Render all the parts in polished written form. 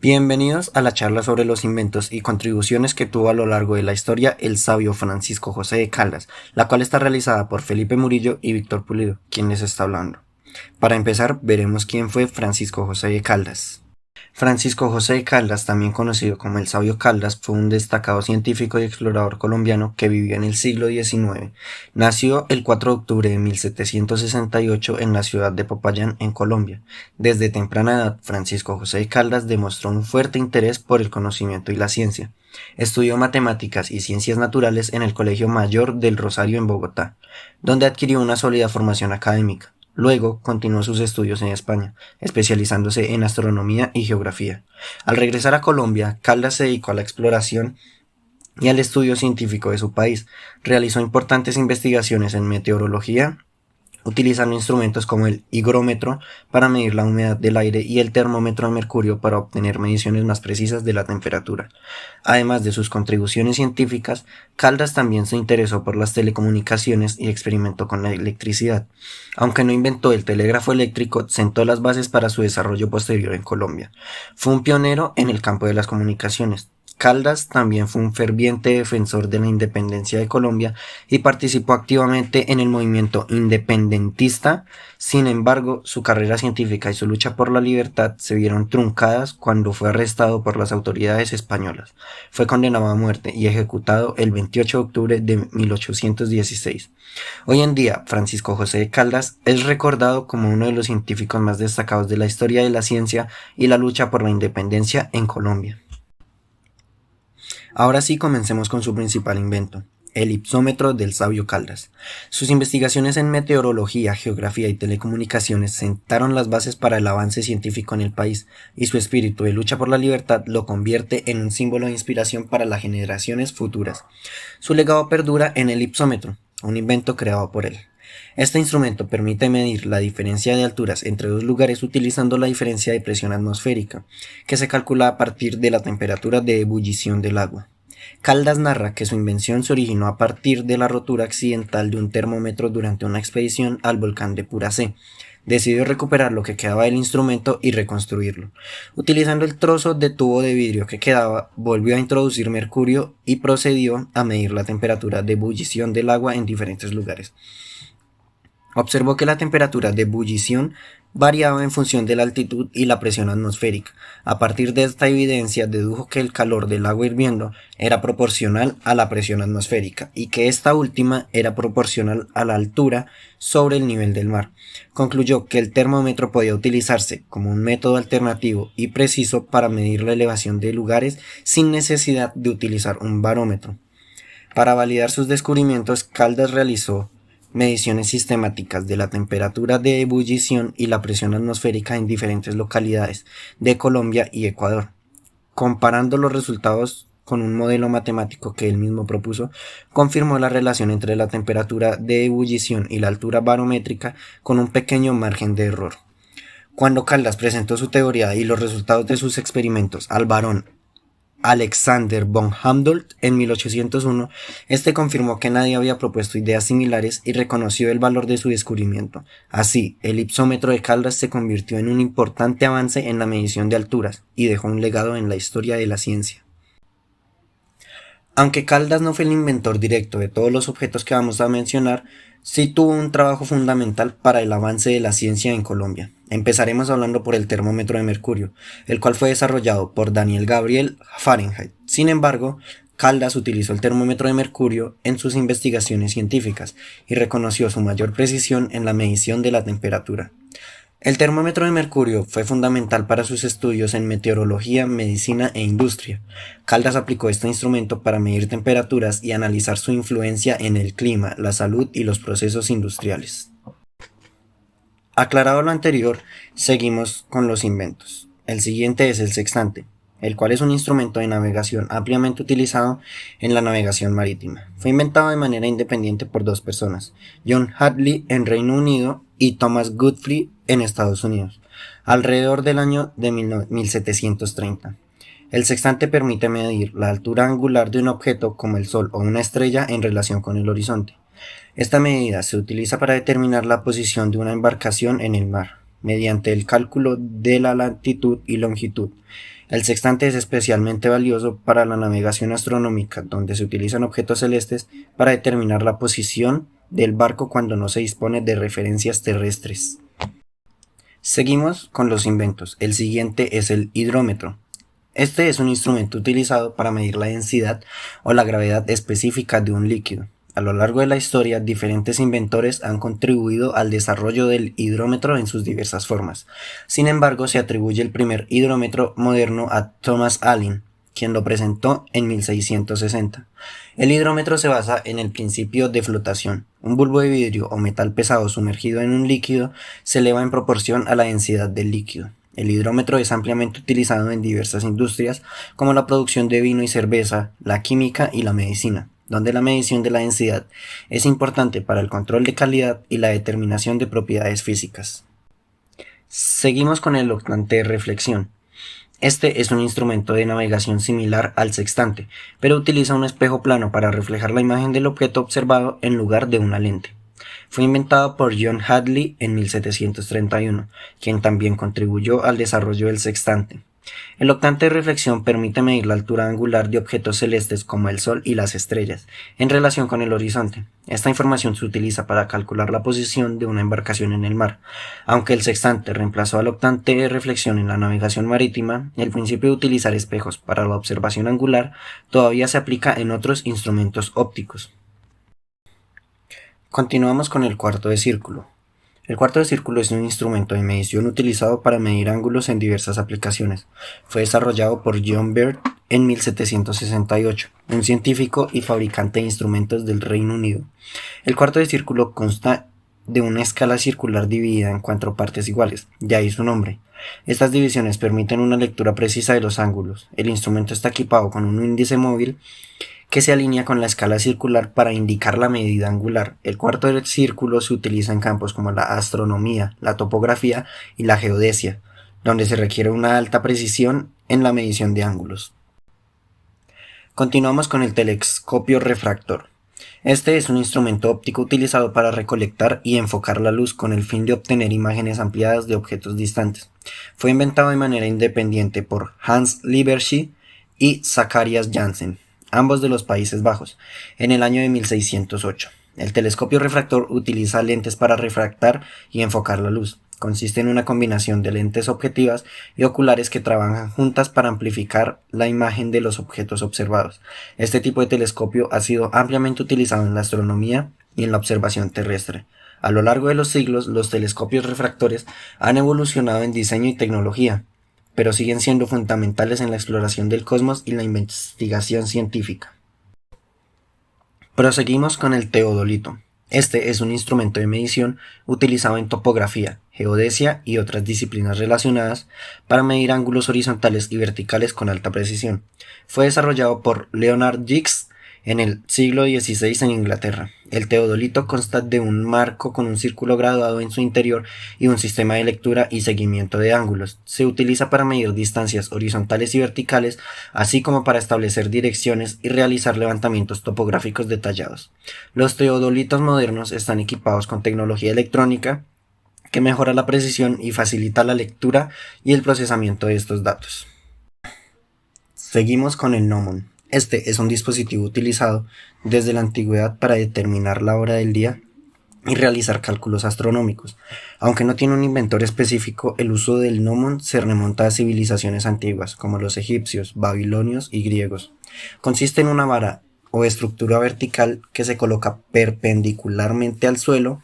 Bienvenidos a la charla sobre los inventos y contribuciones que tuvo a lo largo de la historia el sabio Francisco José de Caldas, la cual está realizada por Felipe Murillo y Víctor Pulido, quien les está hablando. Para empezar, veremos quién fue Francisco José de Caldas. Francisco José de Caldas, también conocido como el Sabio Caldas, fue un destacado científico y explorador colombiano que vivió en el siglo XIX. Nació el 4 de octubre de 1768 en la ciudad de Popayán, en Colombia. Desde temprana edad, Francisco José de Caldas demostró un fuerte interés por el conocimiento y la ciencia. Estudió matemáticas y ciencias naturales en el Colegio Mayor del Rosario en Bogotá, donde adquirió una sólida formación académica. Luego continuó sus estudios en España, especializándose en astronomía y geografía. Al regresar a Colombia, Caldas se dedicó a la exploración y al estudio científico de su país. Realizó importantes investigaciones en meteorología, utilizando instrumentos como el higrómetro para medir la humedad del aire y el termómetro de mercurio para obtener mediciones más precisas de la temperatura. Además de sus contribuciones científicas, Caldas también se interesó por las telecomunicaciones y experimentó con la electricidad. Aunque no inventó el telégrafo eléctrico, sentó las bases para su desarrollo posterior en Colombia. Fue un pionero en el campo de las comunicaciones. Caldas también fue un ferviente defensor de la independencia de Colombia y participó activamente en el movimiento independentista. Sin embargo, su carrera científica y su lucha por la libertad se vieron truncadas cuando fue arrestado por las autoridades españolas. Fue condenado a muerte y ejecutado el 28 de octubre de 1816. Hoy en día, Francisco José de Caldas es recordado como uno de los científicos más destacados de la historia de la ciencia y la lucha por la independencia en Colombia. Ahora sí, comencemos con su principal invento, el ipsómetro del sabio Caldas. Sus investigaciones en meteorología, geografía y telecomunicaciones sentaron las bases para el avance científico en el país, y su espíritu de lucha por la libertad lo convierte en un símbolo de inspiración para las generaciones futuras. Su legado perdura en el ipsómetro, un invento creado por él. Este instrumento permite medir la diferencia de alturas entre dos lugares utilizando la diferencia de presión atmosférica, que se calcula a partir de la temperatura de ebullición del agua. Caldas narra que su invención se originó a partir de la rotura accidental de un termómetro durante una expedición al volcán de Puracé. Decidió recuperar lo que quedaba del instrumento y reconstruirlo. Utilizando el trozo de tubo de vidrio que quedaba, volvió a introducir mercurio y procedió a medir la temperatura de ebullición del agua en diferentes lugares. Observó que la temperatura de ebullición variaba en función de la altitud y la presión atmosférica. A partir de esta evidencia dedujo que el calor del agua hirviendo era proporcional a la presión atmosférica y que esta última era proporcional a la altura sobre el nivel del mar. Concluyó que el termómetro podía utilizarse como un método alternativo y preciso para medir la elevación de lugares sin necesidad de utilizar un barómetro. Para validar sus descubrimientos, Caldas realizó mediciones sistemáticas de la temperatura de ebullición y la presión atmosférica en diferentes localidades de Colombia y Ecuador. Comparando los resultados con un modelo matemático que él mismo propuso, confirmó la relación entre la temperatura de ebullición y la altura barométrica con un pequeño margen de error. Cuando Caldas presentó su teoría y los resultados de sus experimentos al barón Alexander von Humboldt en 1801, este confirmó que nadie había propuesto ideas similares y reconoció el valor de su descubrimiento. Así, el ipsómetro de Caldas se convirtió en un importante avance en la medición de alturas y dejó un legado en la historia de la ciencia. Aunque Caldas no fue el inventor directo de todos los objetos que vamos a mencionar, sí tuvo un trabajo fundamental para el avance de la ciencia en Colombia. Empezaremos hablando por el termómetro de mercurio, el cual fue desarrollado por Daniel Gabriel Fahrenheit. Sin embargo, Caldas utilizó el termómetro de mercurio en sus investigaciones científicas y reconoció su mayor precisión en la medición de la temperatura. El termómetro de mercurio fue fundamental para sus estudios en meteorología, medicina e industria. Caldas aplicó este instrumento para medir temperaturas y analizar su influencia en el clima, la salud y los procesos industriales. Aclarado lo anterior, seguimos con los inventos. El siguiente es el sextante, el cual es un instrumento de navegación ampliamente utilizado en la navegación marítima. Fue inventado de manera independiente por dos personas, John Hadley en Reino Unido y Thomas Godfrey en Estados Unidos, alrededor del año de 1730. El sextante permite medir la altura angular de un objeto como el Sol o una estrella en relación con el horizonte. Esta medida se utiliza para determinar la posición de una embarcación en el mar. mediante el cálculo de la latitud y longitud. El sextante es especialmente valioso para la navegación astronómica, donde se utilizan objetos celestes para determinar la posición del barco cuando no se dispone de referencias terrestres. Seguimos con los inventos. El siguiente es el hidrómetro. Este es un instrumento utilizado para medir la densidad o la gravedad específica de un líquido. A lo largo de la historia, diferentes inventores han contribuido al desarrollo del hidrómetro en sus diversas formas. Sin embargo, se atribuye el primer hidrómetro moderno a Thomas Allen, quien lo presentó en 1660. El hidrómetro se basa en el principio de flotación. Un bulbo de vidrio o metal pesado sumergido en un líquido se eleva en proporción a la densidad del líquido. El hidrómetro es ampliamente utilizado en diversas industrias, como la producción de vino y cerveza, la química y la medicina, donde la medición de la densidad es importante para el control de calidad y la determinación de propiedades físicas. Seguimos con el octante de reflexión. Este es un instrumento de navegación similar al sextante, pero utiliza un espejo plano para reflejar la imagen del objeto observado en lugar de una lente. Fue inventado por John Hadley en 1731, quien también contribuyó al desarrollo del sextante. El octante de reflexión permite medir la altura angular de objetos celestes como el Sol y las estrellas, en relación con el horizonte. Esta información se utiliza para calcular la posición de una embarcación en el mar. Aunque el sextante reemplazó al octante de reflexión en la navegación marítima, el principio de utilizar espejos para la observación angular todavía se aplica en otros instrumentos ópticos. Continuamos con el cuarto de círculo. El cuarto de círculo es un instrumento de medición utilizado para medir ángulos en diversas aplicaciones. Fue desarrollado por John Baird en 1768, un científico y fabricante de instrumentos del Reino Unido. El cuarto de círculo consta de una escala circular dividida en 4 partes iguales, de ahí su nombre. Estas divisiones permiten una lectura precisa de los ángulos. El instrumento está equipado con un índice móvil que se alinea con la escala circular para indicar la medida angular. El cuarto del círculo se utiliza en campos como la astronomía, la topografía y la geodesia, donde se requiere una alta precisión en la medición de ángulos. Continuamos con el telescopio refractor. Este es un instrumento óptico utilizado para recolectar y enfocar la luz con el fin de obtener imágenes ampliadas de objetos distantes. Fue inventado de manera independiente por Hans Lippershey y Zacharias Janssen, ambos de los Países Bajos, en el año de 1608. El telescopio refractor utiliza lentes para refractar y enfocar la luz. Consiste en una combinación de lentes objetivas y oculares que trabajan juntas para amplificar la imagen de los objetos observados. Este tipo de telescopio ha sido ampliamente utilizado en la astronomía y en la observación terrestre. A lo largo de los siglos, los telescopios refractores han evolucionado en diseño y tecnología, pero siguen siendo fundamentales en la exploración del cosmos y la investigación científica. Proseguimos con el teodolito. Este es un instrumento de medición utilizado en topografía, geodesia y otras disciplinas relacionadas para medir ángulos horizontales y verticales con alta precisión. Fue desarrollado por Leonard Giggs en el siglo XVI en Inglaterra. El teodolito consta de un marco con un círculo graduado en su interior y un sistema de lectura y seguimiento de ángulos. Se utiliza para medir distancias horizontales y verticales, así como para establecer direcciones y realizar levantamientos topográficos detallados. Los teodolitos modernos están equipados con tecnología electrónica que mejora la precisión y facilita la lectura y el procesamiento de estos datos. Seguimos con el gnomon. Este es un dispositivo utilizado desde la antigüedad para determinar la hora del día y realizar cálculos astronómicos. Aunque no tiene un inventor específico, el uso del gnomon se remonta a civilizaciones antiguas, como los egipcios, babilonios y griegos. Consiste en una vara o estructura vertical que se coloca perpendicularmente al suelo.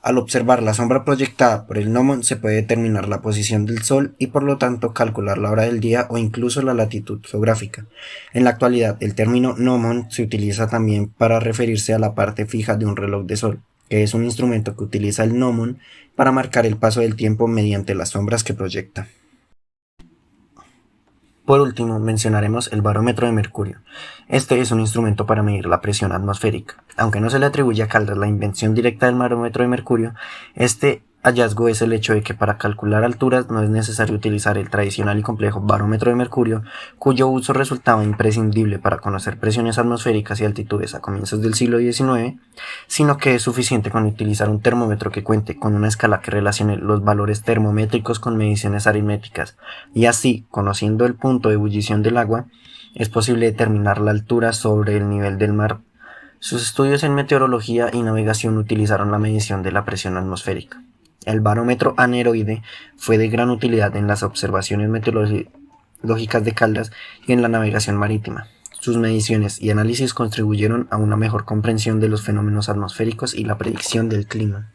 Al observar la sombra proyectada por el gnomon se puede determinar la posición del Sol y por lo tanto calcular la hora del día o incluso la latitud geográfica. En la actualidad, el término gnomon se utiliza también para referirse a la parte fija de un reloj de sol, que es un instrumento que utiliza el gnomon para marcar el paso del tiempo mediante las sombras que proyecta. Por último, mencionaremos el barómetro de mercurio. Este es un instrumento para medir la presión atmosférica. Aunque no se le atribuye a Caldas la invención directa del barómetro de mercurio, este hallazgo es el hecho de que para calcular alturas no es necesario utilizar el tradicional y complejo barómetro de mercurio, cuyo uso resultaba imprescindible para conocer presiones atmosféricas y altitudes a comienzos del siglo XIX, sino que es suficiente con utilizar un termómetro que cuente con una escala que relacione los valores termométricos con mediciones aritméticas, y así, conociendo el punto de ebullición del agua, es posible determinar la altura sobre el nivel del mar. Sus estudios en meteorología y navegación utilizaron la medición de la presión atmosférica. El barómetro aneroide fue de gran utilidad en las observaciones meteorológicas de Caldas y en la navegación marítima. Sus mediciones y análisis contribuyeron a una mejor comprensión de los fenómenos atmosféricos y la predicción del clima.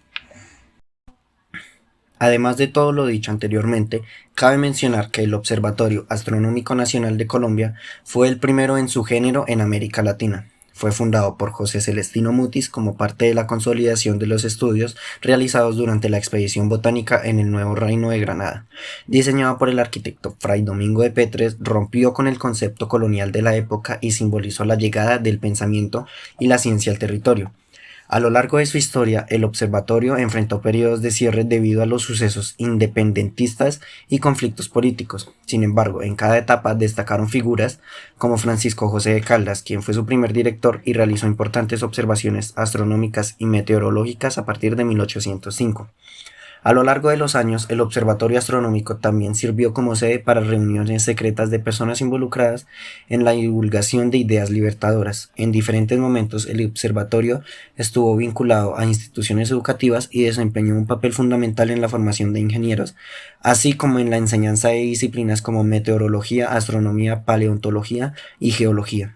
Además de todo lo dicho anteriormente, cabe mencionar que el Observatorio Astronómico Nacional de Colombia fue el primero en su género en América Latina. Fue fundado por José Celestino Mutis como parte de la consolidación de los estudios realizados durante la expedición botánica en el Nuevo Reino de Granada. Diseñado por el arquitecto Fray Domingo de Petres, rompió con el concepto colonial de la época y simbolizó la llegada del pensamiento y la ciencia al territorio. A lo largo de su historia, el observatorio enfrentó periodos de cierre debido a los sucesos independentistas y conflictos políticos. Sin embargo, en cada etapa destacaron figuras como Francisco José de Caldas, quien fue su primer director y realizó importantes observaciones astronómicas y meteorológicas a partir de 1805. A lo largo de los años, el Observatorio Astronómico también sirvió como sede para reuniones secretas de personas involucradas en la divulgación de ideas libertadoras. En diferentes momentos, el observatorio estuvo vinculado a instituciones educativas y desempeñó un papel fundamental en la formación de ingenieros, así como en la enseñanza de disciplinas como meteorología, astronomía, paleontología y geología.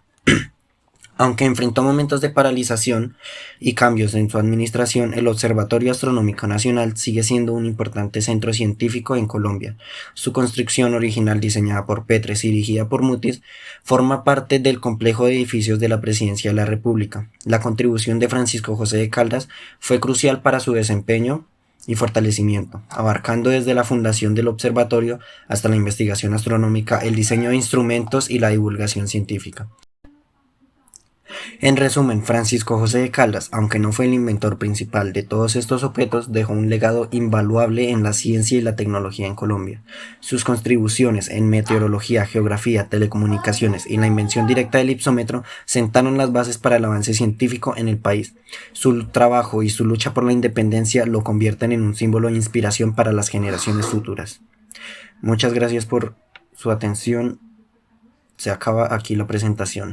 Aunque enfrentó momentos de paralización y cambios en su administración, el Observatorio Astronómico Nacional sigue siendo un importante centro científico en Colombia. Su construcción original, diseñada por Petres y dirigida por Mutis, forma parte del complejo de edificios de la Presidencia de la República. La contribución de Francisco José de Caldas fue crucial para su desempeño y fortalecimiento, abarcando desde la fundación del observatorio hasta la investigación astronómica, el diseño de instrumentos y la divulgación científica. En resumen, Francisco José de Caldas, aunque no fue el inventor principal de todos estos objetos, dejó un legado invaluable en la ciencia y la tecnología en Colombia. Sus contribuciones en meteorología, geografía, telecomunicaciones y la invención directa del hipsómetro sentaron las bases para el avance científico en el país. Su trabajo y su lucha por la independencia lo convierten en un símbolo de inspiración para las generaciones futuras. Muchas gracias por su atención. Se acaba aquí la presentación.